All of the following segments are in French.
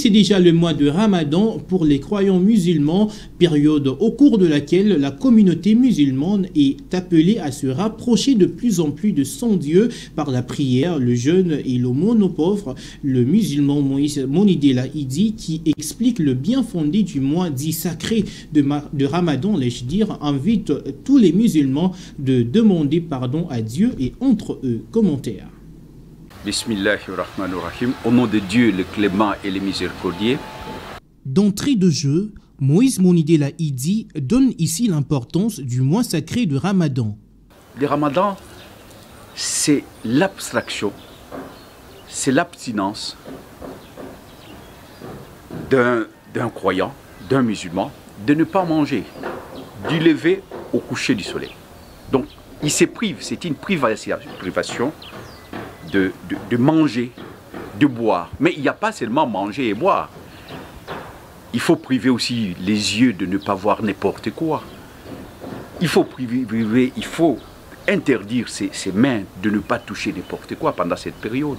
c'est déjà le mois de Ramadan pour les croyants musulmans, période au cours de laquelle la communauté musulmane est appelée à se rapprocher de plus en plus de son Dieu par la prière, le jeûne et l'aumône aux pauvres. Le musulman Moïse Monidela Idi, qui explique le bien fondé du mois dit sacré de Ramadan, je dire, invite tous les musulmans de demander pardon à Dieu et entre eux. Commentaire. Bismillahirrahmanirrahim. Au nom de Dieu, le clément et le miséricordieux. D'entrée de jeu, Moïse Monidela Idi donne ici l'importance du mois sacré de Ramadan. Le Ramadan, c'est l'abstraction, c'est l'abstinence d'un croyant, d'un musulman, de ne pas manger du lever au coucher du soleil. Donc, il se prive, c'est une privation de manger, de boire. Mais il n'y a pas seulement manger et boire. Il faut priver aussi les yeux de ne pas voir n'importe quoi. Il faut priver, il faut interdire ses mains de ne pas toucher n'importe quoi pendant cette période.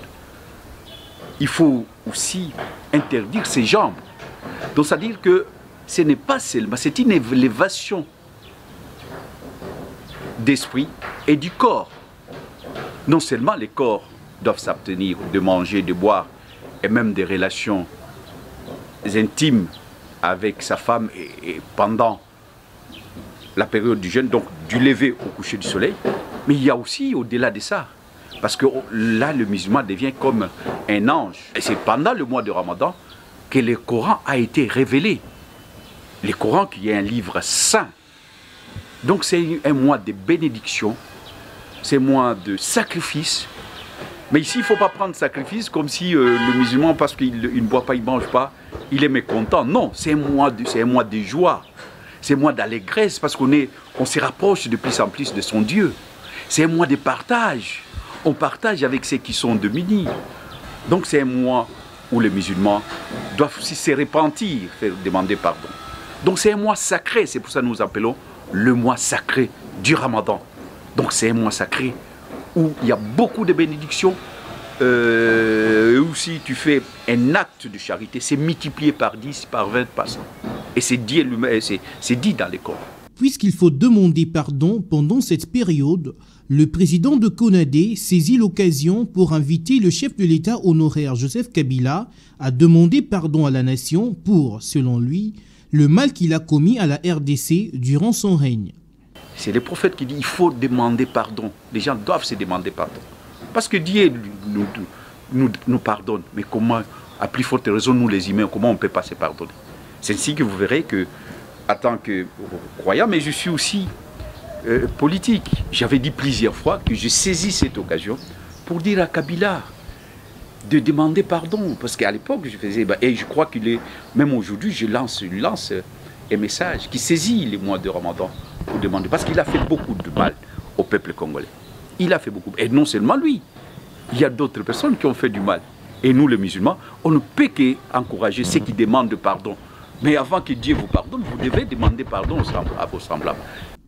Il faut aussi interdire ses jambes. Donc, c'est-à-dire que ce n'est pas seulement, c'est une élévation d'esprit et du corps. Non seulement les corps doivent s'abstenir de manger, de boire et même des relations intimes avec sa femme et pendant la période du jeûne, donc du lever au coucher du soleil, mais il y a aussi au-delà de ça, parce que là le musulman devient comme un ange. Et c'est pendant le mois de Ramadan que le Coran a été révélé. Le Coran qui est un livre saint. Donc c'est un mois de bénédiction, c'est un mois de sacrifice. Mais ici, il ne faut pas prendre sacrifice comme si le musulman, parce qu'il ne boit pas, il ne mange pas, il est mécontent. Non, c'est un mois de joie, c'est un mois d'allégresse, parce qu'on se rapproche de plus en plus de son Dieu. C'est un mois de partage. On partage avec ceux qui sont démunis. Donc c'est un mois où les musulmans doivent aussi se repentir, faire demander pardon. Donc c'est un mois sacré, c'est pour ça que nous appelons le mois sacré du Ramadan. Donc c'est un mois sacré où il y a beaucoup de bénédictions. Où si tu fais un acte de charité, c'est multiplié par 10, par 20, par 100. Et c'est dit dans les Corans. Puisqu'il faut demander pardon pendant cette période, le président de CONADE saisit l'occasion pour inviter le chef de l'État honoraire Joseph Kabila à demander pardon à la nation pour, selon lui, le mal qu'il a commis à la RDC durant son règne. C'est le prophète qui dit qu'il faut demander pardon. Les gens doivent se demander pardon. Parce que Dieu nous pardonne. Mais comment, à plus forte raison, nous les humains, comment on ne peut pas se pardonner? C'est ainsi que vous verrez que, en tant que croyant, mais je suis aussi politique. J'avais dit plusieurs fois que je saisis cette occasion pour dire à Kabila de demander pardon. Parce qu'à l'époque, je faisais, et je crois qu'il est, même aujourd'hui, je lance un message qui saisit les mois de Ramadan pour demander, parce qu'il a fait beaucoup de mal au peuple congolais. Il a fait beaucoup, et non seulement lui, il y a d'autres personnes qui ont fait du mal. Et nous, les musulmans, on ne peut qu'encourager ceux qui demandent pardon. Mais avant que Dieu vous pardonne, vous devez demander pardon à vos semblables.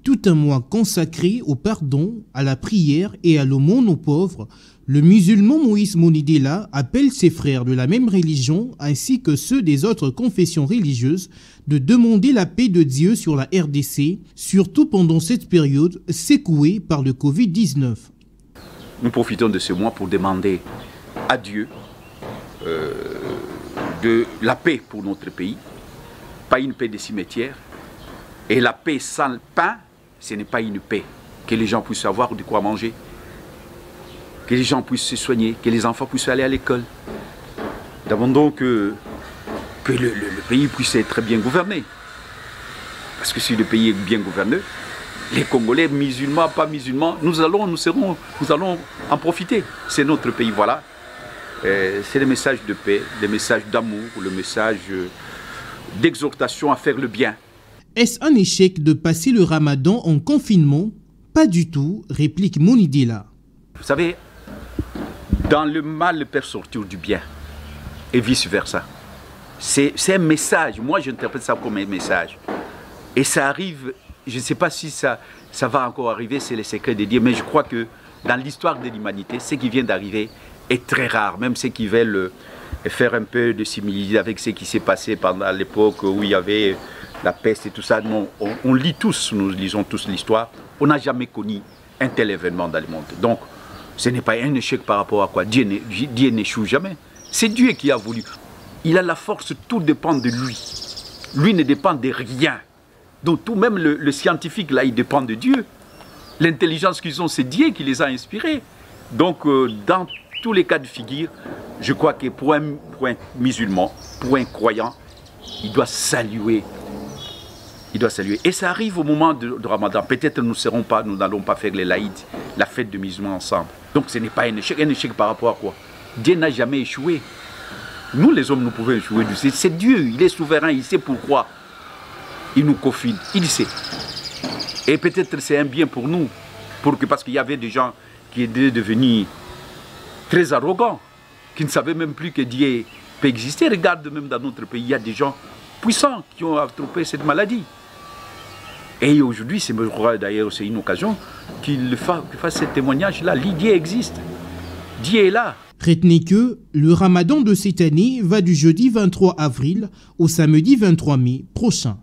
Tout un mois consacré au pardon, à la prière et à l'aumône aux pauvres, le musulman Moïse Monidela appelle ses frères de la même religion ainsi que ceux des autres confessions religieuses de demander la paix de Dieu sur la RDC, surtout pendant cette période secouée par le Covid-19. Nous profitons de ce mois pour demander à Dieu de la paix pour notre pays, pas une paix des cimetières, et la paix sans pain, ce n'est pas une paix. Que les gens puissent avoir de quoi manger, que les gens puissent se soigner, que les enfants puissent aller à l'école. Nous demandons que le pays puisse être bien gouverné. Parce que si le pays est bien gouverné, les Congolais, musulmans, pas musulmans, nous allons en profiter. C'est notre pays, voilà. C'est le message de paix, le message d'amour, le message d'exhortation à faire le bien. Est-ce un échec de passer le Ramadan en confinement? Pas du tout, réplique Monidela. Vous savez, dans le mal peut sortir du bien, et vice-versa. C'est un message, moi j'interprète ça comme un message. Et ça arrive, je ne sais pas si ça va encore arriver, c'est le secret de Dieu, mais je crois que dans l'histoire de l'humanité, ce qui vient d'arriver est très rare, même ceux qui veulent et faire un peu de similitude avec ce qui s'est passé pendant l'époque où il y avait la peste et tout ça. Non, on lit tous, nous lisons tous l'histoire. On n'a jamais connu un tel événement dans le monde. Donc, ce n'est pas un échec par rapport à quoi. Dieu n'échoue jamais. C'est Dieu qui a voulu. Il a la force, tout dépend de lui. Lui ne dépend de rien. Donc, tout même le scientifique, là, il dépend de Dieu. L'intelligence qu'ils ont, c'est Dieu qui les a inspirés. Donc, dans tous les cas de figure, je crois que pour un musulman, pour un croyant, il doit saluer. Il doit saluer. Et ça arrive au moment de Ramadan. Peut-être nous n'allons pas faire les laïds, la fête de musulmans ensemble. Donc ce n'est pas un échec par rapport à quoi? Dieu n'a jamais échoué. Nous les hommes, nous pouvons échouer. C'est Dieu, il est souverain, il sait pourquoi. Il nous confine, il sait. Et peut-être c'est un bien pour nous, parce qu'il y avait des gens qui étaient devenus très arrogants, qui ne savaient même plus que Dieu peut exister. Regarde, même dans notre pays, il y a des gens puissants qui ont attrapé cette maladie. Et aujourd'hui, d'ailleurs, c'est une occasion qu'il fasse ce témoignage-là. Dieu existe. Dieu est là. Retenez que le ramadan de cette année va du jeudi 23 avril au samedi 23 mai prochain.